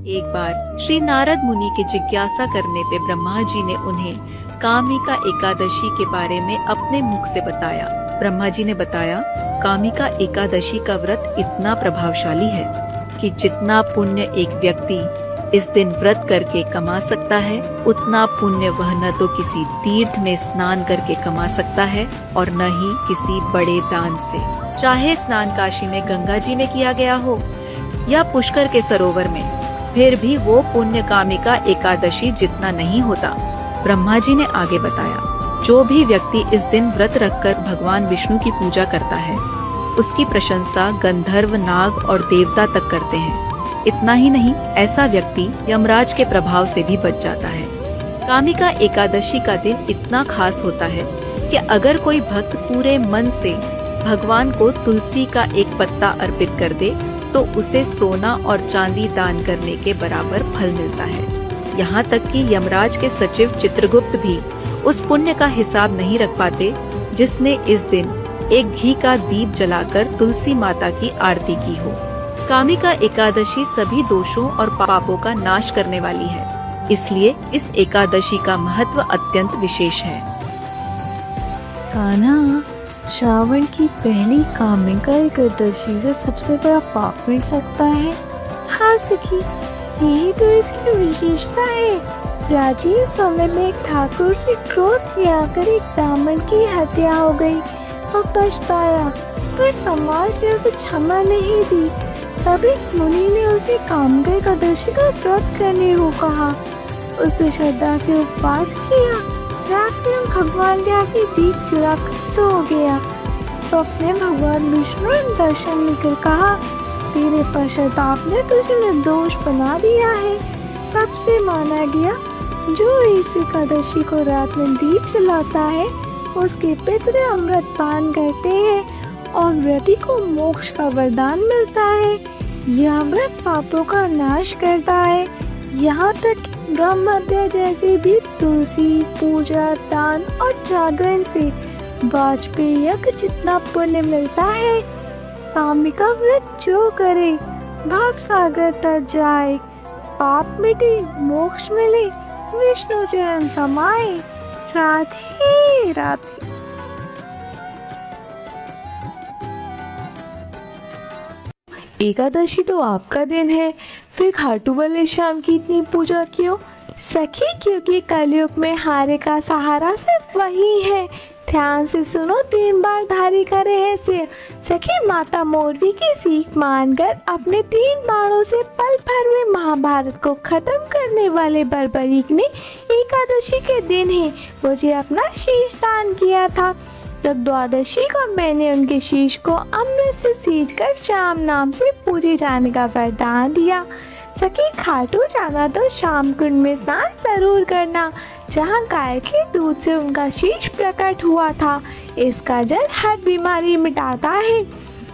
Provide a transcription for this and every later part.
एक बार श्री नारद मुनि के जिज्ञासा करने पे ब्रह्मा जी ने उन्हें कामिका एकादशी के बारे में अपने मुख से बताया। ब्रह्मा जी ने बताया, कामिका एकादशी का व्रत इतना प्रभावशाली है कि जितना पुण्य एक व्यक्ति इस दिन व्रत करके कमा सकता है, उतना पुण्य वह न तो किसी तीर्थ में स्नान करके कमा सकता है और न ही किसी बड़े दान से। चाहे स्नान काशी में गंगा जी में किया गया हो या पुष्कर के सरोवर में, फिर भी वो पुण्य कामिका एकादशी जितना नहीं होता। ब्रह्मा जी ने आगे बताया, जो भी व्यक्ति इस दिन व्रत रखकर भगवान विष्णु की पूजा करता है, उसकी प्रशंसा गंधर्व, नाग और देवता तक करते हैं। इतना ही नहीं, ऐसा व्यक्ति यमराज के प्रभाव से भी बच जाता है। कामिका एकादशी का दिन इतना खास होता है कि अगर कोई भक्त पूरे मन से भगवान को तुलसी का एक पत्ता अर्पित कर दे तो उसे सोना और चांदी दान करने के बराबर फल मिलता है। यहाँ तक कि यमराज के सचिव चित्रगुप्त भी उस पुण्य का हिसाब नहीं रख पाते जिसने इस दिन एक घी का दीप जलाकर तुलसी माता की आरती की हो। कामिका एकादशी सभी दोषों और पापों का नाश करने वाली है, इसलिए इस एकादशी का महत्व अत्यंत विशेष है। कान्हा, श्रावण की पहली कामिका एकादशी से सबसे बड़ा पाप मिट सकता है। हाँ सखी, यही तो इसकी विशेषता है। प्राचीन समय में एक ठाकुर से क्रोध में आकर एक ब्राह्मण की हत्या हो गई और पछताया, पर समाज ने उसे क्षमा नहीं दी। तब एक मुनि ने उसे कामिका एकादशी का व्रत करने को कहा। उसने श्रद्धा से उपवास किया। रात में भगवान के आगे दीप जलाकर सो गया। स्वप्न में भगवान विष्णु ने दर्शन देकर कहा, तेरे पश्चाताप ने तुझे निर्दोष बना दिया है। तब से माना गया, जो इस एकादशी को रात में दीप जलाता है, उसके पितृ अमृत पान करते हैं और व्रती को मोक्ष का वरदान मिलता है। यह व्रत पापों का नाश करता है। यहाँ तक ब्रह्म हत्या जैसे भी तुलसी पूजा, दान और जागरण से वाजपेयी यज्ञ जितना पुण्य मिलता है। कामिका व्रत जो करे, भव सागर तर जाए, पाप मिटे, मोक्ष मिले, विष्णु चरण समाए। राधे राधे। एकादशी तो आपका दिन है, फिर खाटू वाले श्याम की इतनी पूजा क्यों? सखी, क्योंकि कलयुग में हारे का सहारा सिर्फ वही है। ध्यान से सुनो 3 बार धारी का रहस्य। सखी, माता मौरवी की सीख मानकर अपने 3 बाणों से पल भर में महाभारत को खत्म करने वाले बर्बरीक ने एकादशी के दिन ही मुझे अपना शीश दान किया था। तब द्वादशी को मैंने उनके शीश को अमृत से सींचकर श्याम नाम से पूजे जाने का वरदान दिया। सखी, खाटू जाना तो शाम कुंड में स्नान जरूर करना, जहाँ गाय के दूध से उनका शीश प्रकट हुआ था। इसका जल हर बीमारी मिटाता है।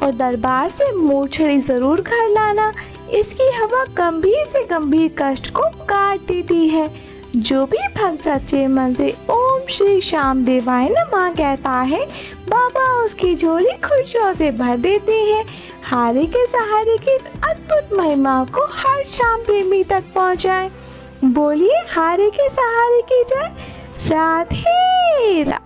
और दरबार से मूछड़ी जरूर घर लाना, इसकी हवा गंभीर से गंभीर कष्ट को काट देती है। जो भी भक्त सच्चे मन से ओम श्री श्याम देवाय नमः कहता है, बाबा उसकी झोली खुशियों से भर देते हैं। हारे के सहारे की इस अद्भुत महिमा को हर शाम प्रेमी तक पहुंचाएं। बोलिए हारे के सहारे की जय। राधे राधे।